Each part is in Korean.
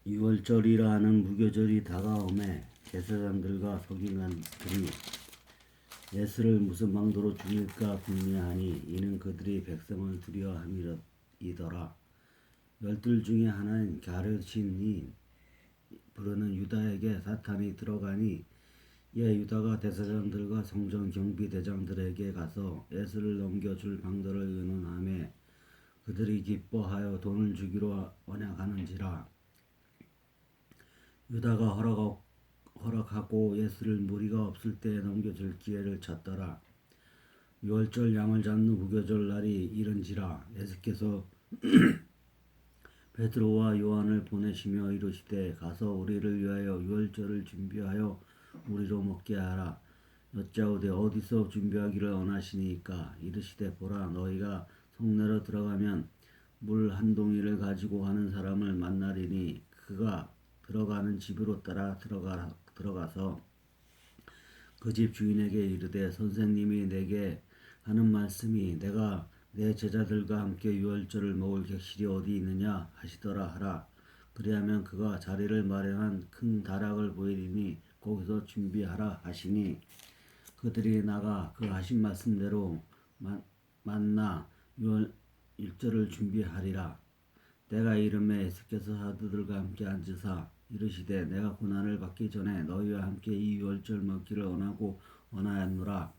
유월절이라 하는 무교절이 다가오매 제사장들과 서기관들이 예수를 무슨 방도로 죽일까 궁리하니 이는 그들이 백성을 두려워함이더라. 열둘 중에 하나인 가룟신이 부르는 유다에게 사탄이 들어가니 예 유다가 대사장들과 성전 경비대장들에게 가서 예수를 넘겨줄 방도를 의논하며 그들이 기뻐하여 돈을 주기로 언약하는지라. 유다가 허락하고 예수를 무리가 없을 때에 넘겨줄 기회를 찾더라. 유월절 양을 잡는 무교절 날이 이른지라. 예수께서 베드로와 요한을 보내시며 이르시되 가서 우리를 위하여 유월절을 준비하여 우리로 먹게 하라. 여짜오되 어디서 준비하기를 원하시니까. 이르시되 보라 너희가 성내로 들어가면 물 한 동이를 가지고 가는 사람을 만나리니 그가 들어가는 집으로 따라 들어가서 그 집 주인에게 이르되 선생님이 내게 하는 말씀이 내가 내 제자들과 함께 유월절을 먹을 객실이 어디 있느냐 하시더라 하라. 그리하면 그가 자리를 마련한 큰 다락을 보이리니 거기서 준비하라 하시니 그들이 나가 그 하신 말씀대로 만나 유월절을 준비하리라. 때가 이르매 예수께서 사도들과 함께 앉으사 이르시되 내가 고난을 받기 전에 너희와 함께 이 유월절 먹기를 원하였노라.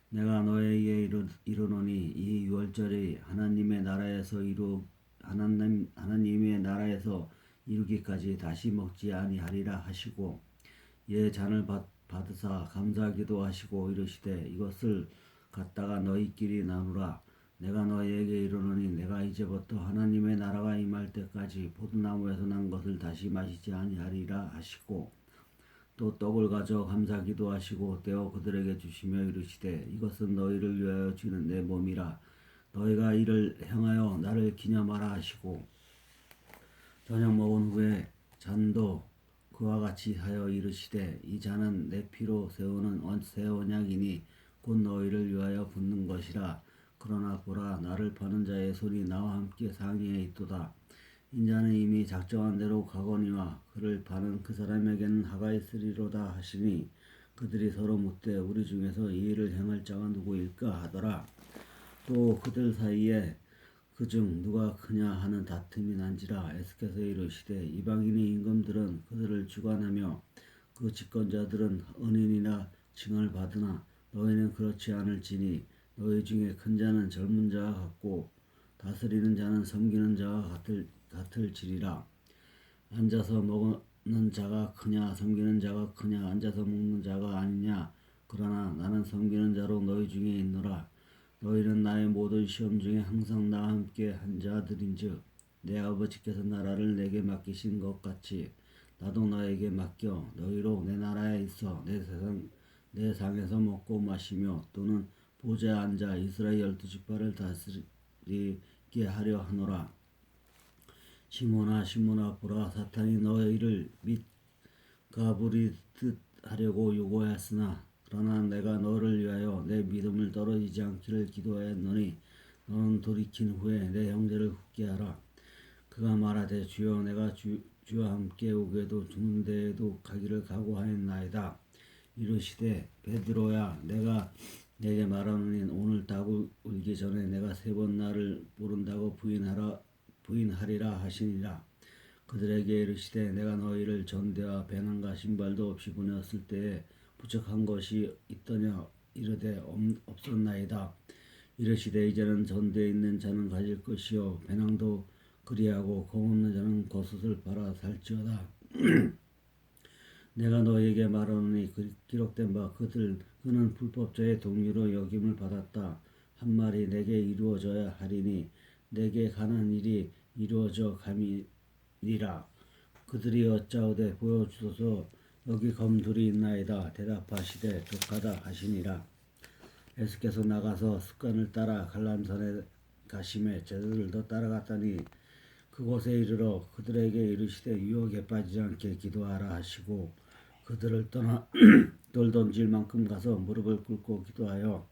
내가 너희에게 이르노니 이 유월절이 하나님의 나라에서 이루기까지 다시 먹지 아니하리라 하시고 예 잔을 받으사 감사하기도 하시고 이르시되 이것을 갖다가 너희끼리 나누라. 내가 너희에게 이르노니 내가 이제부터 하나님의 나라가 임할 때까지 포도나무에서 난 것을 다시 마시지 아니하리라 하시고 또 떡을 가져 감사기도 하시고 떼어 그들에게 주시며 이르시되 이것은 너희를 위하여 주는 내 몸이라. 너희가 이를 행하여 나를 기념하라 하시고 저녁 먹은 후에 잔도 그와 같이 하여 이르시되 이 잔은 내 피로 세우는 새 언약이니 곧 너희를 위하여 붓는 것이라. 그러나 보라 나를 파는 자의 손이 나와 함께 상위에 있도다. 인자는 이미 작정한 대로 가거니와 그를 파는 그 사람에게는 하가 있으리로다 하시니 그들이 서로 묻되 우리 중에서 이 일을 행할 자가 누구일까 하더라. 또 그들 사이에 그중 누가 크냐 하는 다툼이 난지라. 예수께서 이르시되 이방인의 임금들은 그들을 주관하며 그 집권자들은 은인이나 징을 받으나 너희는 그렇지 않을지니 너희 중에 큰 자는 젊은 자와 같고 다스리는 자는 섬기는 자와 같을지리라. 앉아서 먹는 자가 크냐 섬기는 자가 크냐 앉아서 먹는 자가 아니냐. 그러나 나는 섬기는 자로 너희 중에 있노라. 너희는 나의 모든 시험 중에 항상 나와 함께 한 자들인즉 내 아버지께서 나라를 내게 맡기신 것 같이 나도 너에게 맡겨 너희로 내 나라에 있어 내 상에서 먹고 마시며 또는 보좌에 앉아 이스라엘 12지파를 다스리게 하려 하노라. 시몬아 보라 사탄이 너희를 및 가부리듯 하려고 요구하였으나 그러나 내가 너를 위하여 내 믿음을 떨어지지 않기를 기도하였노니 너는 돌이킨 후에 내 형제를 굳게 하라. 그가 말하되 주여 내가 주와 함께 오게도 죽는 데에도 가기를 각오하였나이다. 이르시되 베드로야 내가 내게 말하노니 오늘 닭 울기 전에 내가 3번 나를 모른다고 부인하리라 하시니라. 그들에게 이르시되 내가 너희를 전대와 배낭과 신발도 없이 보냈을 때에 부족한 것이 있더냐. 이르되 없었나이다. 이르시되 이제는 전대에 있는 자는 가질 것이요 배낭도 그리하고 겁없는 자는 겉옷을 팔아 살지어다. 내가 너희에게 말하노니 기록된 바 그는 불법자의 동의로 여김을 받았다. 한 말이 내게 이루어져야 하리니 내게 관한 일이 이루어져 감이니라. 그들이 여짜오되 보여주소서. 여기 검둘이 있나이다. 대답하시되 독하다 하시니라. 예수께서 나가서 습관을 따라 갈람산에 가시매 제자들도 따라갔더니 그곳에 이르러 그들에게 이르시되 유혹에 빠지지 않게 기도하라 하시고 그들을 떠나 돌 던질 만큼 가서 무릎을 꿇고 기도하여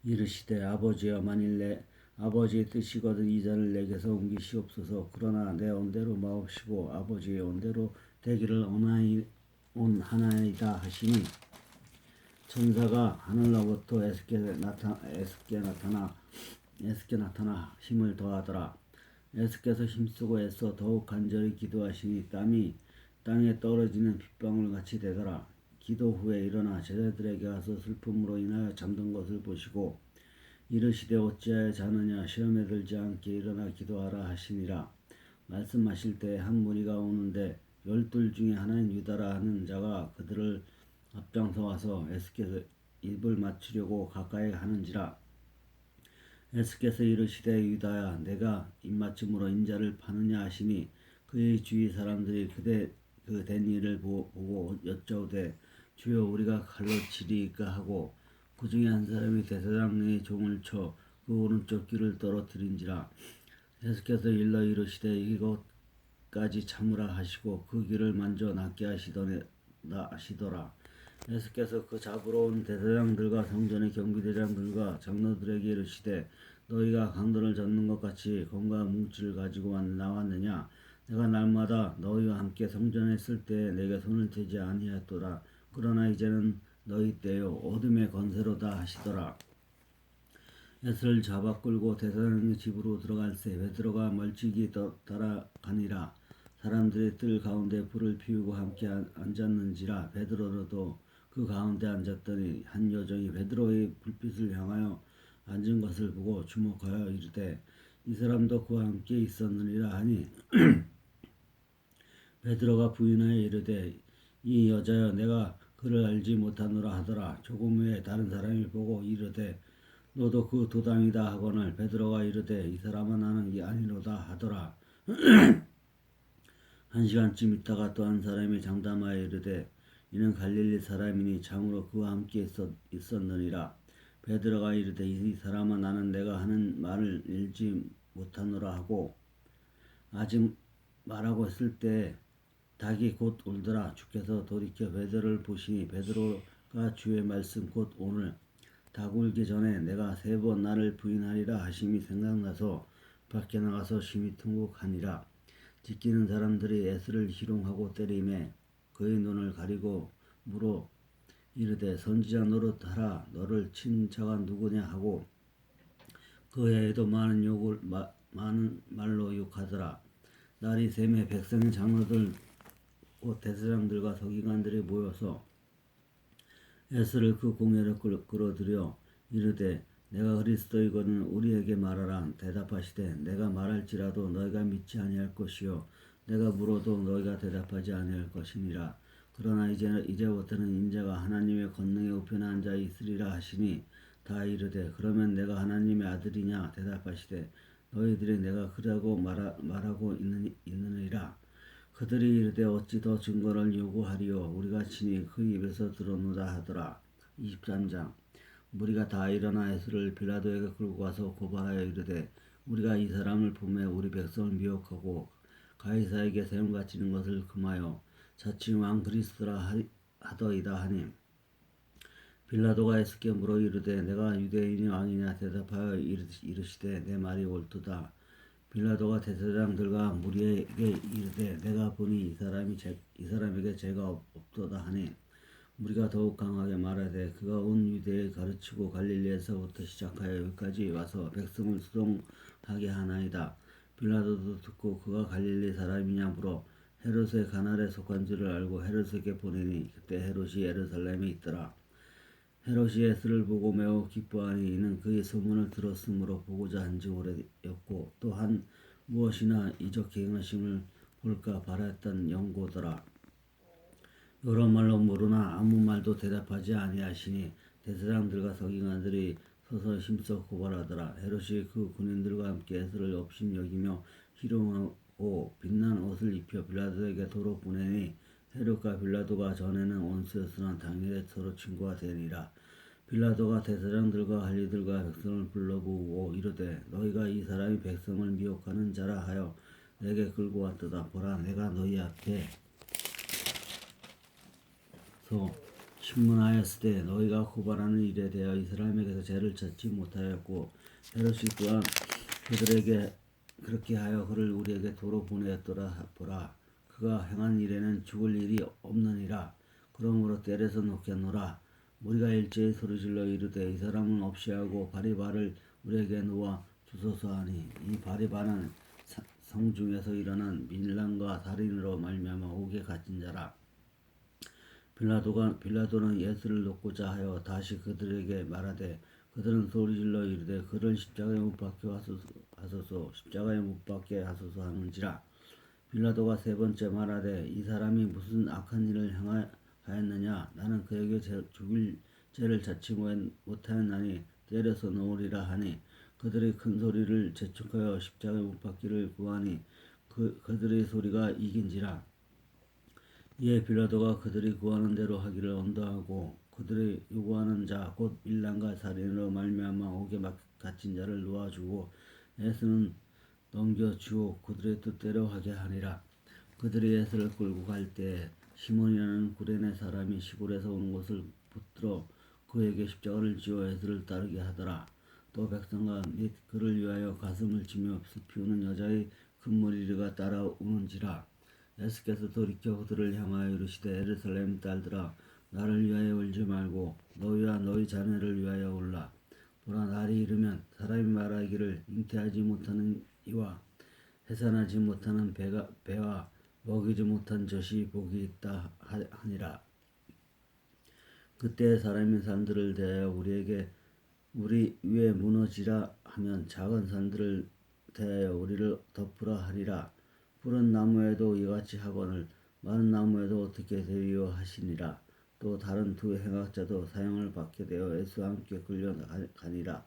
이르시되 아버지여 만일 내 아버지의 뜻이거든 이 잔을 내게서 옮기시옵소서. 그러나 내 온대로 마옵시고 아버지의 온대로 되기를 원하나이다 하시니 천사가 하늘로부터 에스겔 나타나 힘을 더하더라. 에스겔서 힘쓰고 애써 더욱 간절히 기도하시니 땀이 땅에 떨어지는 빗방울 같이 되더라. 기도 후에 일어나 제자들에게 가서 슬픔으로 인하여 잠든 것을 보시고 이르시되 어찌하여 자느냐 시험에 들지 않게 일어나 기도하라 하시니라. 말씀하실 때 한 무리가 오는데 12 중에 하나인 유다라 하는 자가 그들을 앞장서 와서 에스겔 입을 맞추려고 가까이 하는지라. 에스겔서 이르시되 유다야 내가 입맞춤으로 인자를 파느냐 하시니 그의 주위 사람들이 그 된 일을 보고 여짜오되 주여 우리가 칼로 치리이까 하고 그 중에 한 사람이 대제사장의 종을 쳐 그 오른쪽 귀를 떨어뜨린지라. 에스겔서 일러 이르시되 이것까지 참으라 하시고 그 귀를 만져 낫게 하시더라. 에스겔서 그 잡으러 온 대제사장들과 성전의 경비대장들과 장로들에게 이르시되 너희가 강도를 잡는 것 같이 검과 뭉치를 가지고 나왔느냐. 내가 날마다 너희와 함께 성전에 있을 때 내게 손을 대지 아니하였도다. 그러나 이제는 너희 때요 어둠의 권세로다 하시더라. 에스를 잡아 끌고 대제사장의 집으로 들어갈새 베드로가 멀찍이 따라가니라. 사람들의 뜰 가운데 불을 피우고 함께 앉았는지라. 베드로도 그 가운데 앉았더니 한 여종이 베드로의 불빛을 향하여 앉은 것을 보고 주목하여 이르되 이 사람도 그와 함께 있었느니라 하니 베드로가 부인하여 이르되 이 여자여 내가 그를 알지 못하노라 하더라. 조금 후에 다른 사람이 보고 이르되 너도 그 도당이다 하거늘 베드로가 이르되 이 사람은 나는 이 아니로다 하더라. 한 시간쯤 있다가 또 한 사람이 장담하여 이르되 이는 갈릴리 사람이니 참으로 그와 함께 있었느니라. 베드로가 이르되 이 사람은 나는 내가 하는 말을 읽지 못하노라 하고 아직 말하고 있을 때 닭이 곧 울더라. 주께서 돌이켜 베드로를 보시니 베드로가 주의 말씀 곧 오늘 닭 울기 전에 내가 3번 나를 부인하리라 하심이 생각나서 밖에 나가서 심히 통곡하니라. 지키는 사람들이 에스를 희롱하고 때리매 그의 눈을 가리고 물어 이르되 선지자 노릇하라. 너를 친 자가 누구냐 하고 그 해에도 많은 말로 욕하더라. 날이 새매 백성의 장로들 곧 대제사장들과 서기관들이 모여서 에스를 그 공회로 끌어들여 이르되 내가 그리스도이거든 우리에게 말하라. 대답하시되 내가 말할지라도 너희가 믿지 아니할 것이요 내가 물어도 너희가 대답하지 아니할 것이니라. 그러나 이제부터는 인자가 하나님의 권능에 우편에 앉아 있으리라 하시니 다 이르되 그러면 내가 하나님의 아들이냐. 대답하시되 너희들이 내가 그러고 말하고 있느니라. 그들이 이르되 어찌 더 증거를 요구하리요. 우리가 친히 그 입에서 들었노다 하더라. 23장 무리가 다 일어나 예수를 빌라도에게 끌고 가서 고발하여 이르되 우리가 이 사람을 보매 우리 백성을 미혹하고 가이사에게 세움 갇히는 것을 금하여 자칭 왕 그리스도라 하더이다 하니 빌라도가 예수께 물어 이르되 내가 유대인이 왕이냐. 대답하여 이르시되 내 말이 옳도다. 빌라도가 대제사장들과 무리에게 이르되 내가 보니 이 사람에게 죄가 없도다 하니 무리가 더욱 강하게 말하되 그가 온 유대에 가르치고 갈릴리에서부터 시작하여 여기까지 와서 백성을 수동하게 하나이다. 빌라도도 듣고 그가 갈릴리 사람이냐 물어 헤롯의 가날에 속한 줄을 알고 헤롯에게 보내니 그때 헤롯이 예루살렘에 있더라. 헤롯이 예수를 보고 매우 기뻐하니 이는 그의 소문을 들었으므로 보고자 한지 오래였고 또한 무엇이나 이적 행하심을 볼까 바랐던 영고더라. 여러 말로 모르나 아무 말도 대답하지 아니하시니 대제사장들과 서기관들이 서서 힘써 고발하더라. 헤롯이 그 군인들과 함께 예수를 업신여기며 희롱하고 빛난 옷을 입혀 빌라도에게 도로 보내니 헤롯과 빌라도가 전에는 원수였으나 당일에 서로 친구가 되니라. 빌라도가 대제사장들과 관리들과 백성을 불러 모으고 이르되 너희가 이 사람이 백성을 미혹하는 자라 하여 내게 끌고 왔도다. 보라 내가 너희 앞에서 신문하였으되 너희가 고발하는 일에 대하여 이 사람에게서 죄를 찾지 못하였고 헤롯이 또한 그들에게 그렇게 하여 그를 우리에게 도로 보내었더라 보라. 그가 행한 일에는 죽을 일이 없느니라. 그러므로 때려서 놓겠노라. 우리가 일제히 소리질러 이르되 이 사람은 없이 하고 바리바를 우리에게 놓아 주소서 하니 이 바리바는 성중에서 일어난 밀란과 살인으로 말미암아 옥에 갇힌 자라. 빌라도는 예수를 놓고자 하여 다시 그들에게 말하되 그들은 소리질러 이르되 그를 십자가에 못 박게 하소서 십자가에 못 박게 하소서 하는지라. 빌라도가 세 번째 말하되 이 사람이 무슨 악한 일을 행하였느냐. 나는 그에게 죽일 죄를 자치 못하였나니 때려서 놓으리라 하니 그들이 큰 소리를 재촉하여 십자가에 못 박기를 구하니 그들의 소리가 이긴지라. 이에 빌라도가 그들이 구하는 대로 하기를 언도하고 그들이 요구하는 자 곧 밀란과 살인으로 말미암아 옥에 갇힌 자를 놓아주고 예수는 넘겨주어 그들의 뜻대로 하게 하니라. 그들이 예수를 끌고 갈 때 시몬이라는 구레네 사람이 시골에서 온 것을 붙들어 그에게 십자가를 지어 예수를 따르게 하더라. 또 백성과 및 그를 위하여 가슴을 치며 피우는 여자의 큰 무리가 따라오는지라. 예수께서 돌이켜 그들을 향하여 이르시되 예루살렘 딸들아 나를 위하여 울지 말고 너희와 너희 자녀를 위하여 울라. 보라 날이 이르면 사람이 말하기를 잉태하지 못하는 이와 해산하지 못하는 배와 먹이지 못한 젖이 복이 있다 하니라. 그때 사람이 산들을 대하여 우리 위에 무너지라 하면 작은 산들을 대하여 우리를 덮으라 하리라. 푸른 나무에도 이같이 하거늘 마른 나무에도 어떻게 되리요 하시니라. 또 다른 두 행악자도 사형을 받게 되어 예수와 함께 끌려가니라.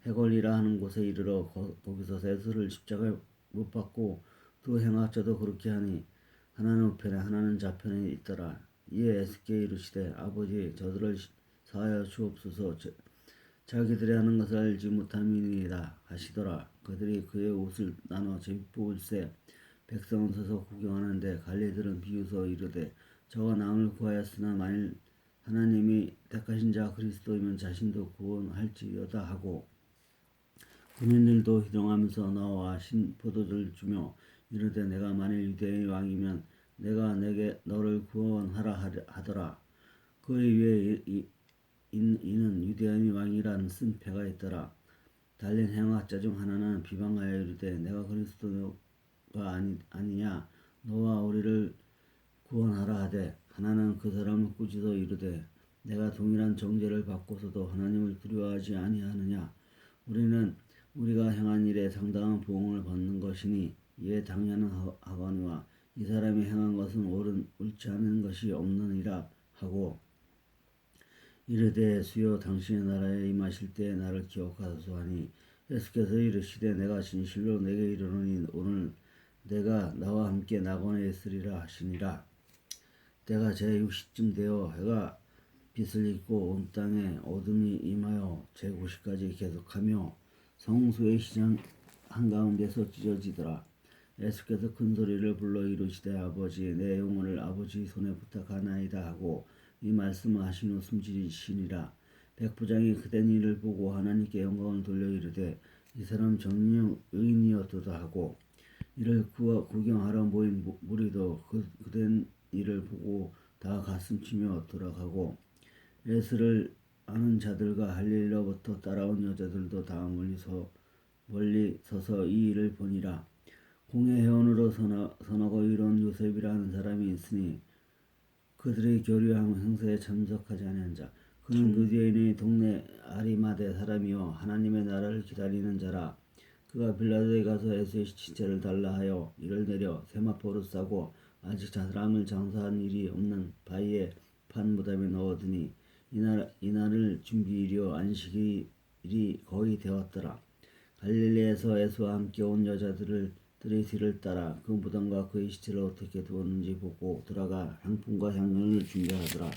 해골이라 하는 곳에 이르러 거기서 예수를 십자가에 못 박고 두 행악자도 그렇게 하니 하나는 우편에 하나는 좌편에 있더라. 이에 예수께 이르시되 아버지 저들을 사하여 주옵소서 자기들이 하는 것을 알지 못함이니이다 하시더라. 그들이 그의 옷을 나눠 제비뽑을세 백성은 서서 구경하는데 관리들은 비웃어 이르되 저가 남을 구하였으나 만일 하나님이 택하신 자 그리스도이면 자신도 구원할지어다 하고 군인들도 희롱하면서 나와 신 포도주를 주며 이르되 내가 만일 유대의 왕이면 내가 내게 너를 구원하라 하더라. 그의 위에 이는 유대인의 왕이라는 쓴패가 있더라. 달린 행악자 중 하나는 비방하여 이르되 내가 그리스도가 아니냐 너와 우리를 구원하라 하되 하나는 그 사람을 꾸짖어 이르되 내가 동일한 정죄를 받고서도 하나님을 두려워하지 아니하느냐. 우리가 행한 일에 상당한 보응을 받는 것이니 이에 당연은 하거니와 이 사람이 행한 것은 옳지 않은 것이 없느니라 하고 이르되 주여 당신의 나라에 임하실 때에 나를 기억하소서 하니 예수께서 이르시되 내가 진실로 내게 이르노니 오늘 내가 나와 함께 낙원에 있으리라 하시니라. 때가 제60쯤 되어 해가 빛을 입고 온 땅에 어둠이 임하여 제90까지 계속하며 성소의 시장 한가운데서 찢어지더라. 예수께서 큰 소리를 불러 이르시되 아버지 내 영혼을 아버지 손에 부탁하나이다 하고 이 말씀을 하신 후 숨지시니라. 백부장이 그된 일을 보고 하나님께 영광을 돌려 이르되 이 사람 정령 의인이었도다 하고 이를 구경하러 모인 무리도 그된 일을 보고 다 가슴치며 돌아가고 예수를 아는 자들과 할릴리로부터 따라온 여자들도 다 멀리 서서 이 일을 보니라. 공회 회원으로 선하고 의로운 요셉이라는 사람이 있으니 그들의 교류한 행사에 참석하지 아니한 자 그는 유대인의 동네 아리마대 사람이요 하나님의 나라를 기다리는 자라. 그가 빌라도에 가서 예수의 시체를 달라 하여 이를 내려 세마포로 싸고 아직 사람을 장사한 일이 없는 바위에 판 무덤에 넣어두니 이날을 준비일이요 안식일이 거의 되었더라. 갈릴리에서 예수와 함께 온 여자들의 뒤를 따라 그 무덤과 그의 시체를 어떻게 두었는지 보고 돌아가 향품과 향료를 준비하더라.